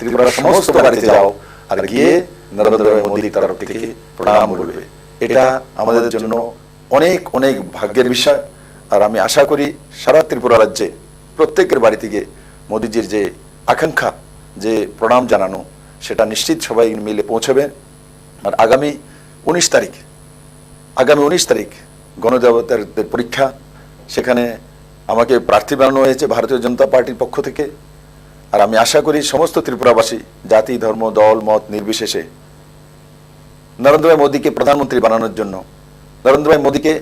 ত্রিপুরার সমস্ত বাড়িতে যাও আর গিয়ে নরেন্দ্র মোদীর তরফ থেকে প্রণাম বলবে। এটা আমাদের জন্য অনেক অনেক ভাগ্যের বিষয়। আর আমি আশা করি সারা ত্রিপুরা রাজ্যে প্রত্যেকের বাড়িতে গিয়ে মোদীজির যে আকাঙ্ক্ষা, যে প্রণাম জানানো, সেটা নিশ্চিত সবাই মিলে পৌঁছবে। আর আগামী 19 তারিখ গণদেবতার পরীক্ষা, সেখানে আমাকে প্রার্থী বানানো হয়েছে ভারতীয় জনতা পার্টির পক্ষ থেকে। আর আমি আশা করি সমস্ত ত্রিপুরাবাসী জাতি ধর্ম দল মত নির্বিশেষে নরেন্দ্র ভাই মোদীকে প্রধানমন্ত্রী বানানোর জন্য, নরেন্দ্র ভাই মোদীকে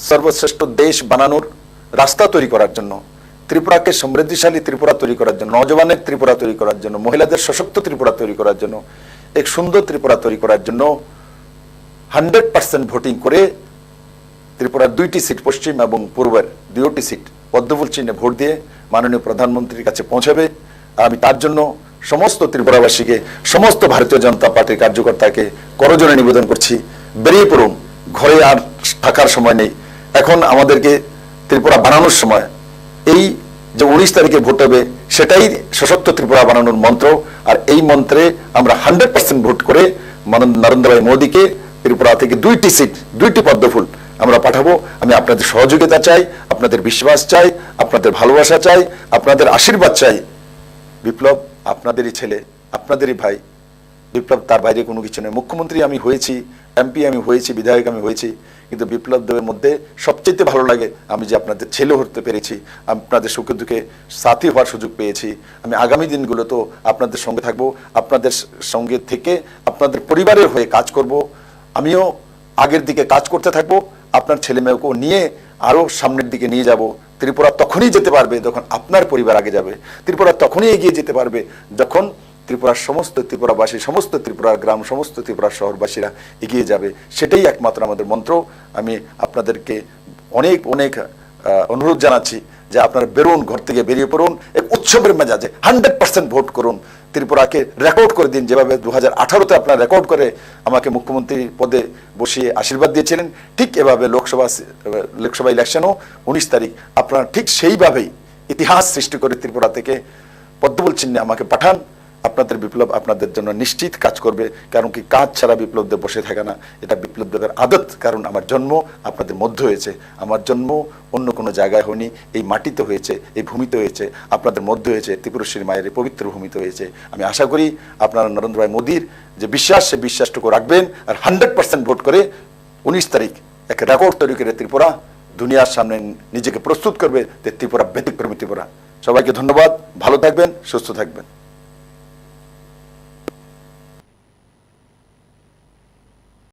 সর্বশ্রেষ্ঠ দেশ বানানোর রাস্তা তৈরি করার জন্য, ত্রিপুরাকে সমৃদ্ধিশালী ত্রিপুরা তৈরি করার জন্য, নওজওয়ানের ত্রিপুরা তৈরি করার জন্য, মহিলাদের সশক্ত ত্রিপুরা তৈরি করার জন্য, এক সুন্দর ত্রিপুরা তৈরি করার জন্য 100% ভোটিং করে ত্রিপুরার 2টি সিট, পশ্চিম এবং পূর্বের 2টি সিট পদ্মফুল চিহ্নে ভোট দিয়ে মাননীয় প্রধানমন্ত্রীর কাছে পৌঁছাবে। আমি তার জন্য সমস্ত ত্রিপুরাবাসীকে, সমস্ত ভারতীয় জনতা পার্টির কার্যকর্তাকে করজোড়ে নিবেদন করছি, বেরিয়ে পড়ুন। ঘরে আর থাকার সময় নেই, এখন আমাদেরকে ত্রিপুরা বানানোর সময়। এই যে 19 তারিখে ভোট হবে, সেটাই সশক্ত ত্রিপুরা বানানোর মন্ত্র। আর এই মন্ত্রে আমরা 100% ভোট করে নরেন্দ্র ভাই মোদীকে ত্রিপুরা থেকে 2টি সিট, 2টি পদ্মফুল আমরা পাঠাবো। আমি আপনাদের সহযোগিতা চাই, আপনাদের বিশ্বাস চাই, আপনাদের ভালোবাসা চাই, আপনাদের আশীর্বাদ চাই। বিপ্লব আপনাদেরই ছেলে, আপনাদেরই ভাই। বিপ্লব তার বাইরে কোনো কিছু নেই। মুখ্যমন্ত্রী আমি হয়েছি, এমপি আমি হয়েছি, বিধায়ক আমি হয়েছি, কিন্তু বিপ্লব দেবের মধ্যে সবচেয়ে ভালো লাগে আমি যে আপনাদের ছেলে হতে পেরেছি, আপনাদের সুখে দুঃখে সাথী হওয়ার সুযোগ পেয়েছি। আমি আগামী দিনগুলো তো আপনাদের সঙ্গে থাকবো, আপনাদের সঙ্গে থেকে আপনাদের পরিবারের হয়ে কাজ করব। আমিও আগের দিকে কাজ করতে থাকবো, আপনার ছেলে মেয়েকেও নিয়ে আরো সামনের দিকে নিয়ে যাব। ত্রিপুরা তখনই যেতে পারবে যখন আপনার পরিবার আগে যাবে। ত্রিপুরা তখনই এগিয়ে যেতে পারবে যখন ত্রিপুরার সমস্ত ত্রিপুরাবাসী, সমস্ত ত্রিপুরার গ্রাম, সমস্ত ত্রিপুরার শহরবাসীরা এগিয়ে যাবে। সেটাই একমাত্র আমাদের মন্ত্র। আমি আপনাদেরকে অনেক অনেক অনুরোধ জানাচ্ছি যে আপনারা বেরোন, ঘর থেকে বেরিয়ে পড়ুন, এক উৎসবের মেজাজে 100% ভোট করুন। ত্রিপুরাকে রেকর্ড করে দিন, যেভাবে 2018-তে আপনারা রেকর্ড করে আমাকে মুখ্যমন্ত্রী পদে বসিয়ে আশীর্বাদ দিয়েছিলেন, ঠিক এভাবে লোকসভা ইলেকশনও 19 তারিখ আপনারা ঠিক সেইভাবেই ইতিহাস সৃষ্টি করে ত্রিপুরা থেকে পদ্মফুল চিহ্নে আমাকে পাঠান। আপনাদের বিপ্লব আপনাদের জন্য নিশ্চিত কাজ করবে, কারণ কি কাজ ছাড়া বিপ্লবদের বসে থাকে না, এটা বিপ্লবদের আদত। কারণ আমার জন্ম আপনাদের মধ্যে হয়েছে, আমার জন্ম অন্য কোনো জায়গায় হয়নি, এই মাটিতে হয়েছে, এই ভূমিতে হয়েছে, আপনাদের মধ্যে হয়েছে, ত্রিপুরেশ্বরী মায়ের পবিত্র ভূমিতে হয়েছে। আমি আশা করি আপনারা নরেন্দ্র ভাই মোদীর যে বিশ্বাস, সে বিশ্বাসটুকু রাখবেন আর 100% ভোট করে 19 তারিখ এক রেকর্ড তৈরি করে ত্রিপুরা দুনিয়ার সামনে নিজেকে প্রস্তুত করবে যে ত্রিপুরা ব্যতিক্রমী ত্রিপুরা। সবাইকে ধন্যবাদ, ভালো থাকবেন, সুস্থ থাকবেন।